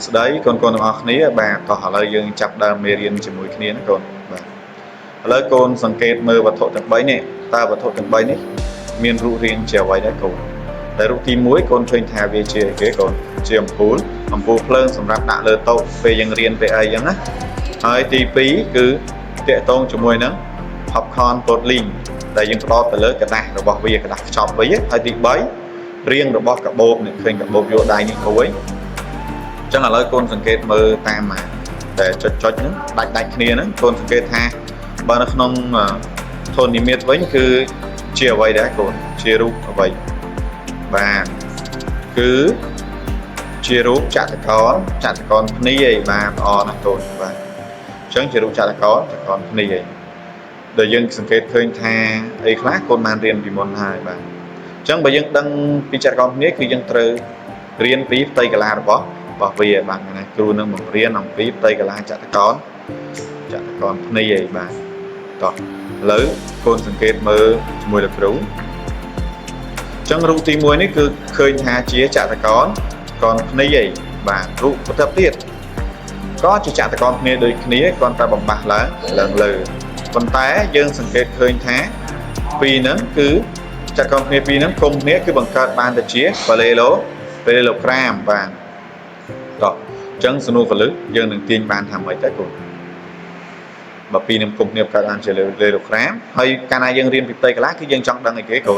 สุดท้ายคนคนออกนี้บ่าต่อเลยยังจับดามเมเรียนจมูกนี้นะคนบ่าแล้วคนสังเกตมือวัตถุต่างใบเนี่ยตาวัตถุต่างใบนี่มีรูเรียงเจียวไว้ได้คนแต่รูทีมุ้ยคนเคยทาเวเชียเก๋คนเจียมพูนเพลิงสำหรับหน้าเลือดโตไปยังเรียนไปอะไรยังนะไอ้ตีปีคือเตะตรงจมูกนั้นพับคอนปลดลิงแต่ยังรอแต่เลิกกระดาษเราบอกวิกระดาษชอบไปเยอะไอ้ตีใบเรียงเราบอกกระโบเนี่ยเคยกระโบโยได้ยังเอาไว้จังเลยคนสังเกตมือตามมาแต่จดนั้นดัดเนี่ยนั้นคนสังเกตฮะบางคนโทนนิมิตไว้คือเชียร์ไว้ได้คนเชียร์รูปเอาไว้บางคือเชียร์รูปจัดกรนี่บางออนะคนบางฉันเชียร์รูปจัดกรนี่โดยยังสังเกตเคยทาไอ้คลาสคนมาเรียนปีมอนไฮบางจังไปยังดังปีจัดกรนี้คือยังเตอเรียนปีไตกลาหรือเปล่าบอกไปบางนะครูนึงบอกเรียนน้องปีไตกลาจัดกรนี่บางต่อหรือคนสังเกตมือมวยหลักรู้จังรูตีมวยนี่คือเคยหาเชียจัดกรนี่บางรูปทับเทียดก็จะจัดกรนี่โดยนี้ก่อนไปบ่มบาแล้วเลื่อนเลยคนแต่ยังสังเกตเคยแท้ปีนั้นคือจัดกรนี่ปีนั้นคงนี้คือบังคับบานแต่เชียไปเลยโลกรามบางต่อจังสนุกกันลึกยังหนึ่งตีนบานทำไว้แต่กูแบบปีนึงคงเนี่ยการเฉลยเลยโลกรามให้การนายยังเรียนปีเตยกันละคือยังจังดังไอ้เก๋กู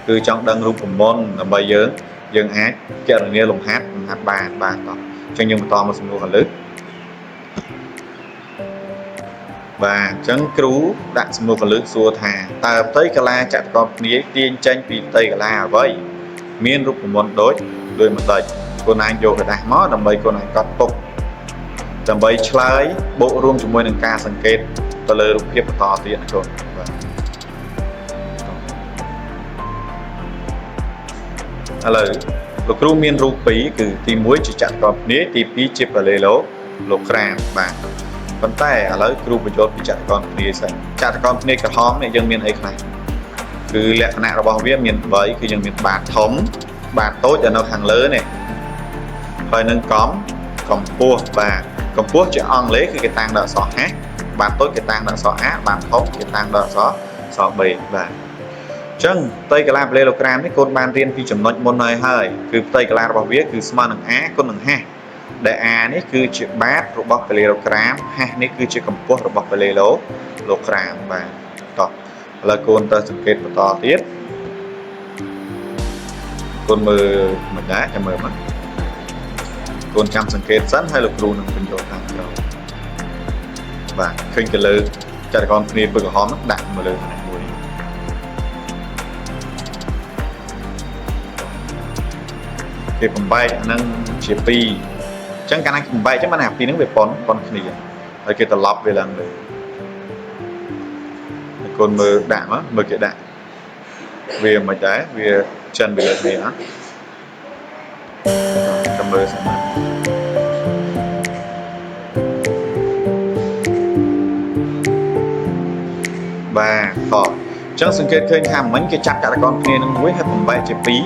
คือจังดังรูปผมมอนใบยังแอดเจอเนี่ยลงฮัทบานต่อจังยังต่อมาสนุกกันลึกvà chẳng cứu đặt một cái lực xua thà ta tới cái la chặt con ní tiên tranh bị tây cái la với miên rút một đối đôi một đời con anh vô cái đá mó đầm bầy con anh cắt tục đầm bầy chơi bộ room chúng mình đừng caสังเกตตะเลยรูปเพียบต่อเตียนคนอะไรลูกครูmiênรูปปีคือทีมวยจะจัดcon níทีปีจิบไปเลยแล้วลูกแรงบางคนแต่อะไรครูประโยชน์พิจารณาคดีใส่จัดกรณีกระท้องเนี่ยยังมีอะไรครับคือแหละขณะเราบอกว่ามีใบคือยังมีบาดถมบาดโต๊ะจะเอาทางเลื้อเนี่ยคอยนึงก้อมพัวvàก้อมพัวจะอ่อนเล็กคือcái tang đỡ sọ hátบาดโต๊ะcái tang đỡ sọ áบาดถมcái tang đỡ sọ bì và chân tây cái làm lelogramนี่คนบานเรียนพิจารณาหมดเลยเฮ้ยคือตcái làmบอกว่าคือสมานหนึ่งáคนหนึ่งห้าแต่อานี่คือจุดบาสระบบเปโลกรัมฮะนี่คือจุดกำปั้นระบบเปโลกรัมมาต่อแล้วคนตัดสังเกตต่อติดคนมือเหมือนนะจะมือมันคนจำสังเกตสั้นให้ลูกครูนึงเป็นโยธาเราvàขึ้นกันเลยจัดกรณีเปิดหอมดักมาเลยขนาดนี้เก็บผมไปอันนั้นเชียปีจังการนั่งใบจังมันหาปีนึงไปปอนขณีแล้วก็ตลบเวลาเลยคนมือด่างมั้งมือเกด่างเวียมาได้เวียchân bị lệch về á cầmมือสั่นvàต่อจังสังเกตเคยทำเหมือนกับจับจากกรณีนึงไว้ให้ผมใบเจ็บปี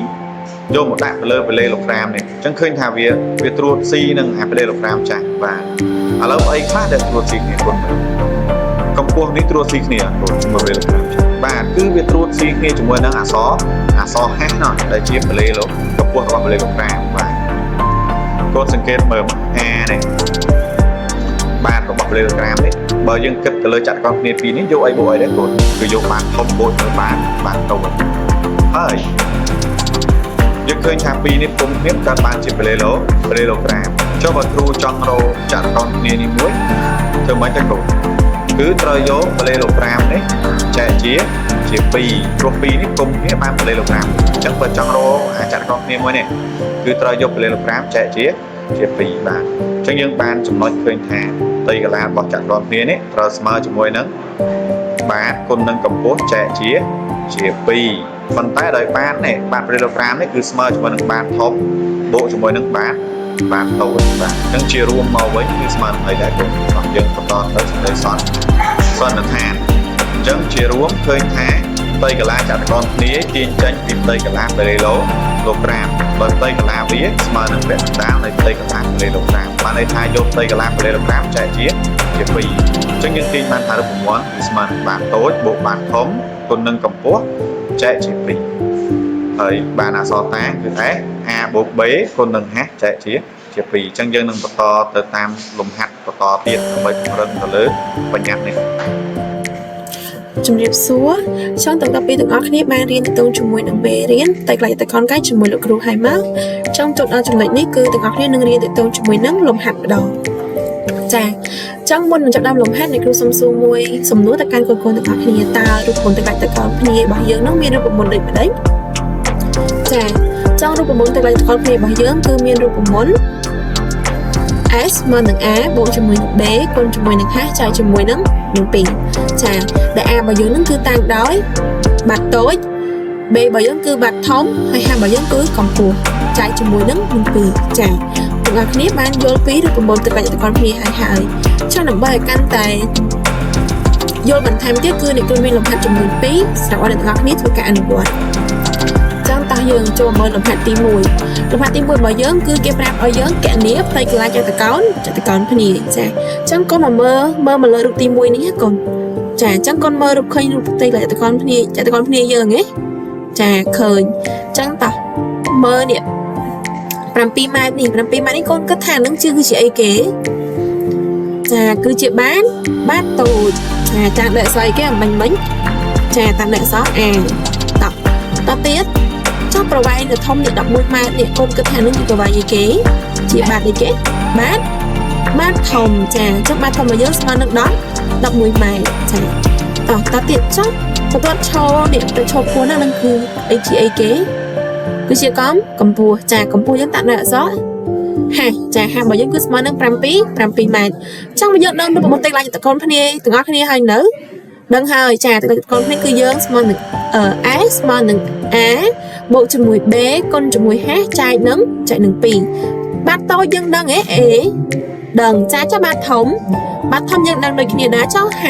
โยมmột đạiไปเลยโลกรามเนี่ยจังเคยทำเวียตรวจซีหนึ่งไปเลยโลกรามจังว่าแล้วไอ้คลาดเด็กตรวจซีเนี่ยคนกำพวกนี้ตรวจซีเนี่ยคนมาเลยโลกรามจังว่าคือเวียตรวจซีเนี่ยจมูกนั่งซอแห้งหน่อยได้เจี๊ยบไปเลยโลกกำพวกเราไปเลยโลกรามว่าคนสังเกตเหมือนเนี่ยบ้านของบอกเลยโลกรามเนี่ยบางยังคิดเลยจัดกรณีปีนี้โยไอ้บอยได้คนคือโยบ้านทอมโบยบ้านตัวเฮ้ยยังเคยทำปีนี้ผมเนียบการบ้านจิบไปเลยโลกรามเจ้าบรรทุจังโรจัดกรณีนี้มุ้ยเธอไม่จะกดคือเตยโยไปเลยโลกรามนี่แช่เจี๊ยปีรวมปีนี้ผมเนียบบ้านไปเลยโลกรามจังเปิดจังโรจัดกรณีมุ้ยเนี่ยคือเตยโยไปเลยโลกรามแช่เจี๊ยปีบ้านจังยังบ้านจำนวนเคยแทนตีกระลาบอกจัดกรณีนี้เราสมาจมวยนั้นบ้านคนนึงกับโพสแช่เจี๊ยปีphần tay đời bán này bạn program này cứ smart cho mình bán thống bộ cho mình bán tàu và những chiaរួមmàu với cái smart này đã cùng hoặc dân phần to tới xoắn là than chẳng chiaរួមkhơi thá ផ្ទៃកន្លះចតុកោណគ្នាទាញចេញពីផ្ទៃកន្លះពេលឡូក្រាមបើផ្ទៃកន្លះវាស្មើនឹងពាក់កណ្ដាលនៃផ្ទៃកន្លះពេលឡូក្រាមបានន័យថាយកផ្ទៃកន្លះពេលឡូក្រាមចែកជា2អញ្ចឹងយើងទាញបានថារូបមន្តវាស្មើនឹងបាតតូចបូកបាតធំគុណនឹងកម្ពស់ចែកជា2ហើយបានអក្សរតាគឺ S A បូក B គុណនឹង H ចែកជា2អញ្ចឹងយើងនឹងបន្តទៅតាមលំហាត់បន្តទៀតដើម្បីពង្រឹងទៅលើបញ្ញត្តិនេះជំរាបសួរចង់ទាំង12ទាំងអស់គ្នាបានរៀនទៅជាមួយនឹងមេរៀនតែខ្លះតែកនកាយជាមួយលោកគ្រូហើយមកចង់ចូលដល់ចំណុចនេះគឺទាំងអស់គ្នានឹងរៀនទៅជាមួយនឹងលំហាត់ម្ដងចាចង់មុននឹងចាប់ដើមលំហាត់អ្នកគ្រូសុំសួរមួយសំណួរទៅកាន់កូនៗទាំងអស់គ្នាតើរូបមន្តទាំងតែកនគ្នារបស់យើងនោះមានរូបមន្តដូចម្ដេចចាចង់រូបមន្តទាំងតែកនគ្នារបស់យើងគឺមានរូបមន្ត S ស្មើនឹង A បូកជាមួយនឹង B គុណជាមួយនឹង H ចែកជាមួយនឹង2ចាដែល A របស់យើងនឹងគឺតាំងដោយបាត់តូច B របស់យើងគឺបាត់ធំហើយ H របស់យើងគឺកម្ពស់ចែកជាមួយនឹង2ចាទាំងអស់គ្នាបានយល់ពីរូបមន្តទឹកលក្ខណៈគ្នាហើយចង់ដើម្បីឲ្យកាន់តែយល់បន្ថែមទៀតគឺអ្នកគ្រូមានលំហាត់ចំនួន2សម្រាប់អ្នកទាំងអស់គ្នាធ្វើការអនុវត្តចង់តោះយើងចូលមើលលំហាត់ទី1លំហាត់ទី1របស់យើងគឺគេប្រាប់ឲ្យយើងគណនាផ្ទៃកន្លះចតុកោណគ្នាចាអញ្ចឹងកូនមកមើលលើរូបទី1នេះកូនចាអញ្ចឹងកូនមើលរូបឃើញរូបផ្ទៃកន្លះចតុកោណគ្នាយើងហ៎ចាឃើញអញ្ចឹងតោះមើលនេះ7ម៉ែត្រនេះកូនគិតថានឹងគឺជាអីគេចាគឺជាបាតតូចចាតាមលេខអក្សរអីគេមិញចាតាមលេខអក្សរ A តទៀតចុះប្រវែងទៅធំនេះ11ម៉ែត្រនេះកូនគិតថានឹងជាប្រវែងអីគេជាបាតអីគេបាតធំចាអញ្ចឹងបាតធំរបស់យើងស្មើនឹង11ម៉ែត្រចាតទៀតចុះបន្ទាត់ឈរនេះទៅឈរពួនហ្នឹងគឺអីជាអីគេគឺជាកម្ពស់ចាកម្ពស់យើងតាក់នៅអក្សរហាចាហារបស់យើងគឺស្មើនឹង7ម៉ែត្រចង់មកយើងដឹងរូបមន្តផ្ទៃកន្លះចតុកោណគ្នាទាំងអស់គ្នាហើយនៅដឹងហើយចាផ្ទៃកន្លះចតុកោណគ្នាគឺយើងស្មើនឹង S ស្មើនឹង A បូកជាមួយ B គុណជាមួយ H ចែកនឹង2បាតតូចយើងដឹងអេ A ដឹងចាចុះបាតធំយើងដឹងដូចគ្នាដែរចុះH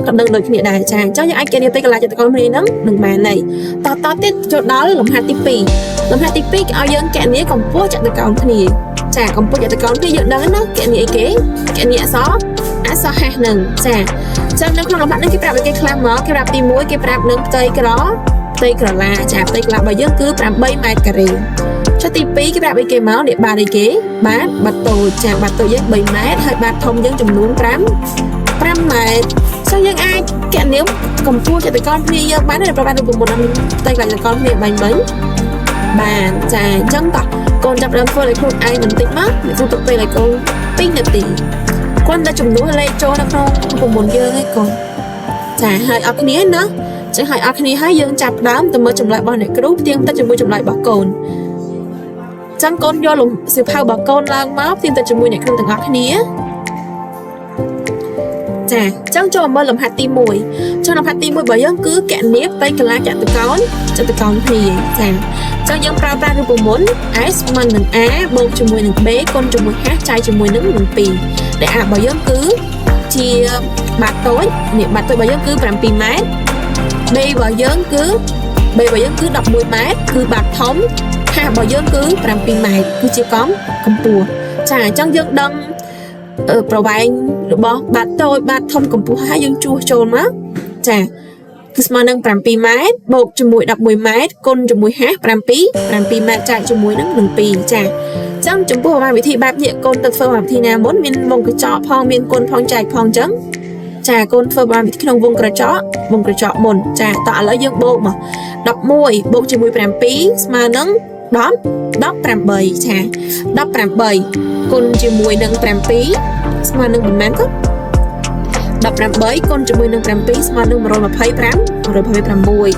ក៏ដឹងដូចគ្នាដែរចាអញ្ចឹងយើងអាចគណនាផ្ទៃកន្លះចតុកោណគ្នានឹងបានន័យតទៀតចូលដល់លំហាត់ទី2លំហាត់ទី2គេឲ្យយើងគណនាកម្ពស់ចតុកោណគ្នាចាកម្ពស់ចតុកោណគ្នាយើងដឹងណាគណនាអីគេគណនាអក្សរH នឹងចាចឹងនៅក្នុងលំហាត់នេះគេប្រាប់ឲ្យគេខ្លះមកគេប្រាប់ទី1គេប្រាប់នឹងផ្ទៃក្រឡាចាផ្ទៃក្រឡារបស់យើងគឺ8ម៉ែត្រការ៉េចុះទី2គេប្រាប់ឲ្យគេមកនេះបាតអីគេបាតតូចចាបាតតូចយើង3ម៉ែត្រហើយបាតធំយើងចំនួន5ម៉ែត្រចឹងយើងអាចគណនាកម្ពស់ចតុកោណគ្នាយើងបានតែប្រហែលរូបមន្តនេះផ្ទៃកន្លះចតុកោណគ្នាបានចាអញ្ចឹងតោះកូនចាប់ដើមធ្វើឲ្យខ្លួនឯងបន្តិចមកអ្នកគ្រូទុកពេលឲ្យកូន2នាទីគាត់តែចំនួនលេខចូលនៅក្នុងរូបមន្តយើងឯងកូនចាហើយអរគ្នាណាចឹងហើយអរគ្នាហើយយើងចាប់ដើមទៅមើលចម្លើយរបស់អ្នកគ្រូផ្ទៀងផ្ទាត់ជាមួយចម្លើយរបស់កូនចឹងកូនយកលំសៀវភៅរបស់កូនឡើងមកផ្ទៀងផ្ទាត់ជាមួយអ្នកគ្រូទាំងអស់គ្នាចាចឹងចូលមើលលំហាត់ទី1ចូលលំហាត់ទី1របស់យើងគឺគណនាផ្ទៃកន្លះចតុកោណគ្នាចាចឹងយើងប្រើប្រាស់រូបមន្ត S ស្មើនឹង A បូកជាមួយនឹង B គុណជាមួយ H ចែកជាមួយនឹង2ដែល A របស់យើងគឺជាបាតតូចនេះបាតតូចរបស់យើងគឺ7ម៉ែត្រ B របស់យើងគឺ11ម៉ែត្រគឺបាតធំ H របស់យើងគឺ7ម៉ែត្រគឺជាកម្ពស់ចាអញ្ចឹងយើងដឹងប្រវែងរបស់បាតតូចបាតធំកម្ពស់ហើយយើងជួសចូលមកចាគឺស្មើនឹង7ម៉ែត្របូកជាមួយ11ម៉ែត្រគុណជាមួយH 7ម៉ែត្រចែកជាមួយនឹង2ចាចឹងចំពោះវិធីបែបនេះកូនទៅធ្វើវិធីណាមុនមានវងកញ្ចក់ផងមានគុណផងចែកផងចឹងចាកូនធ្វើវិធីក្នុងវងក្រចក់មុនចាតោះឥឡូវយើងបូកមក11បូកជាមួយ7ស្មើនឹង18ចា18គុណជាមួយនឹង7ស្មើនឹងប៉ុន្មានក៏18គុណជាមួយនឹង7ស្មើនឹង126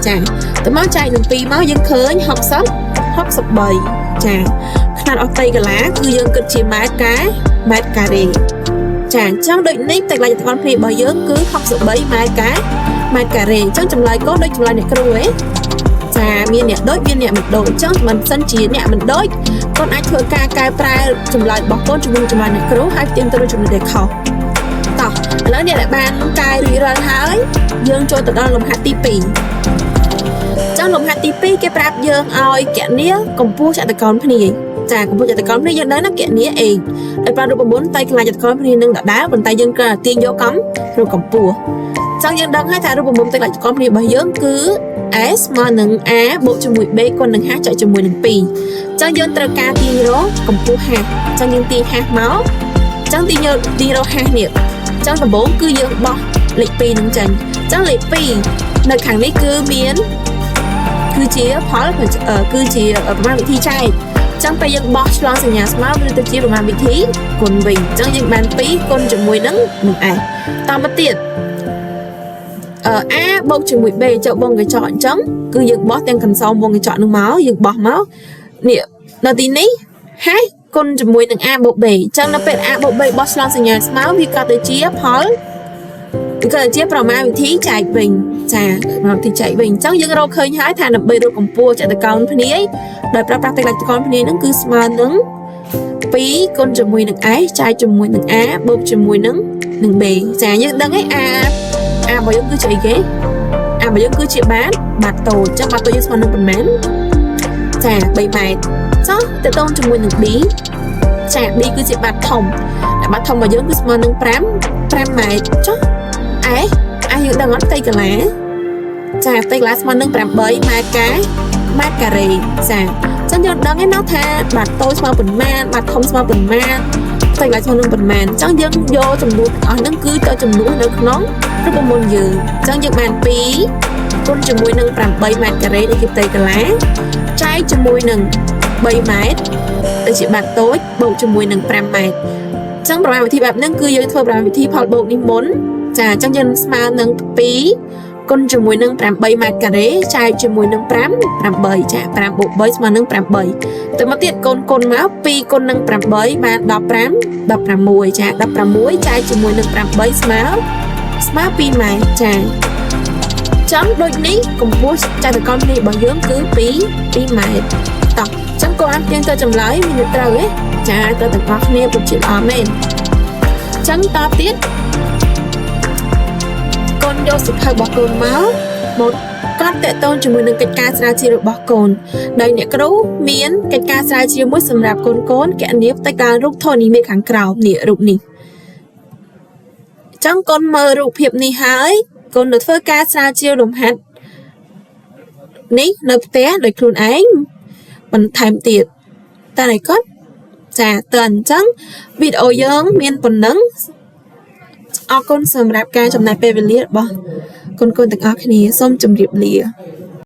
ចាតើមកចែកនឹង2មកយើងឃើញ63ចាຂະຫນាត់អស់ផ្ទៃកន្លះគឺយើងគិតជាម៉ែត្រការ៉េចាអញ្ចឹងដូចនេះផ្ទៃកន្លះចតុកោណគ្នារបស់យើងគឺ63ម៉ែត្រការ៉េអញ្ចឹងចម្លើយកូនដូចចម្លើយអ្នកគ្រូឯងចាមានអ្នកដូចមានអ្នកមិនដូចអញ្ចឹងមិនសិនជាអ្នកមិនដូចកូនអាចធ្វើការកែប្រែចម្លើយរបស់កូនជាមួយចម្លើយអ្នកគ្រូហើយផ្ទៀងទៅជាមួយដែលខុសតោះឥឡូវអ្នកដែលបានកែរួចរាល់ហើយយើងចូលទៅដល់លំហាត់ទី2 ចឹងលំហាត់ទី2គេប្រាប់យើងឲ្យគណនាកម្ពស់ចតុកោណភ្នាយចាកម្ពស់ចតុកោណភ្នាយយើងដឹងណាគណនា a ដោយប្រើរូបមន្តតែកន្លែងចតុកោណភ្នាយនឹងដដែលប៉ុន្តែយើងគ្រាន់តែទាញយករូបកម្ពស់ចឹងយើងដឹងហើយថារូបមន្តតែកន្លែងចតុកោណភ្នាយរបស់យើងគឺ s ស្មើនឹង a បូកជាមួយ b គុណនឹង h ចុចជាមួយនឹង2ចឹងយើងត្រូវការទាញរកកម្ពស់ h ចឹងយើងទាញ h មកចឹងទាញរក h នេះចឹងដំបូងគឺយើងបោះលេខ2នឹងចេញចឹងលេខ2នៅខាងនេះគឺមានគឺជាផលគឺជាប្រមាណវិធីចែកចឹងពេលយើងបោះឆ្លងសញ្ញាស្មើវាទៅជាប្រមាណវិធីគុណវិញចឹងយើងបាន2គុណជាមួយនឹង s តមកទៀតa បូកជាមួយ b ចុះវងកញ្ចក់អញ្ចឹងគឺយើងបោះទាំងកន្សោមវងកញ្ចក់នឹងមកយើងបោះមកនេះនៅទីនេះ h គុណជាមួយនឹង a បូក b អញ្ចឹងនៅពេល a បូក b បោះឆ្លងសញ្ញាស្មើវាក៏ទៅជាផលវាក៏ជាប្រមាណវិធីចែកវិញចាប្រមាណវិធីចែកវិញអញ្ចឹងយើងរកឃើញហើយថាដើម្បីរកកម្ពស់ចតុកោណភ្នាយដោយប្រើប្រាស់តែកន្លែងចតុកោណភ្នាយហ្នឹងគឺស្មើនឹង2គុណជាមួយនឹង s ចែកជាមួយនឹង a បូកជាមួយនឹង b ចាយើងដឹងហើយ a របស់យើងគឺជាអីគេ a របស់យើងគឺជាបាតតូចអញ្ចឹងបាតតូចយើងស្មើនឹងប៉ុន្មានចា3ម៉ែត្រចុះតើតូនជាមួយនឹង d ចា d គឺជាបាតធំតែបាតធំរបស់យើងគឺស្មើនឹង5ម៉ែត្រចុះយើងដឹងអត់ផ្ទៃកន្លាចាផ្ទៃកន្លាស្មើនឹង8ម៉ែត្រការ៉េចាអញ្ចឹងយើងដឹងឯណោះថាបាតតូចស្មើប៉ុន្មានបាតធំស្មើប៉ុន្មានផ្ទៃកន្លាស្មើនឹងប៉ុន្មានអញ្ចឹងយើងយកចំនួនអស់ហ្នឹងគឺទៅចំនួននៅក្នុងរូបមន្តយើងអញ្ចឹងយើងបាន2គុណជាមួយនឹង8ម៉ែត្រការ៉េនេះគឺផ្ទៃកន្លាចែកជាមួយនឹង3ម៉ែត្រដែលជាបាតតូចបូកជាមួយនឹង5ម៉ែត្រអញ្ចឹងប្រមាណវិធីបែបហ្នឹងគឺយើងធ្វើប្រមាណវិធីផលបូកនេះមុនចាអញ្ចឹងយើងស្មើនឹង2គុណជាមួយនឹង8ម៉ែត្រការ៉េចែកជាមួយនឹង8ចា5បូក3ស្មើនឹង8ទៅមកទៀតកូនមក2គុណនឹង8បាន16ចា16ចែកជាមួយនឹង8ស្មើ2ម៉ែត្រចាចឹងដូចនេះកម្ពស់ចតុកោណភ្នាយរបស់យើងគឺ2ម៉ែត្រតោះចឹងកូនអានយើងទៅចម្លើយមានត្រូវទេចាទៅទាំងអស់គ្នាពិតជាល្អមែនចឹងតទៀតកូនយកសិភៅរបស់កូនមកកត់តេតូនជាមួយនឹងកិច្ចការស្រាវជ្រាវរបស់កូនដោយអ្នកគ្រូមានកិច្ចការស្រាវជ្រាវមួយសម្រាប់កូនគណនាផ្ទៃការរូបធរនីមេខាងក្រោមនេះរូបនេះចឹងកូនមើលរូបភាពនេះហើយកូននឹងធ្វើការស្រាវជ្រាវលំហាត់នេះនៅផ្ទះដោយខ្លួនឯងបន្ថែមទៀតតើឯគាត់ចាតើអញ្ចឹងវីដេអូយើងមានប៉ុណ្ណឹងអរគុណសម្រាប់ការចំណាយពេលវេលារបស់កូនទាំងអស់គ្នាសូមជម្រាបលា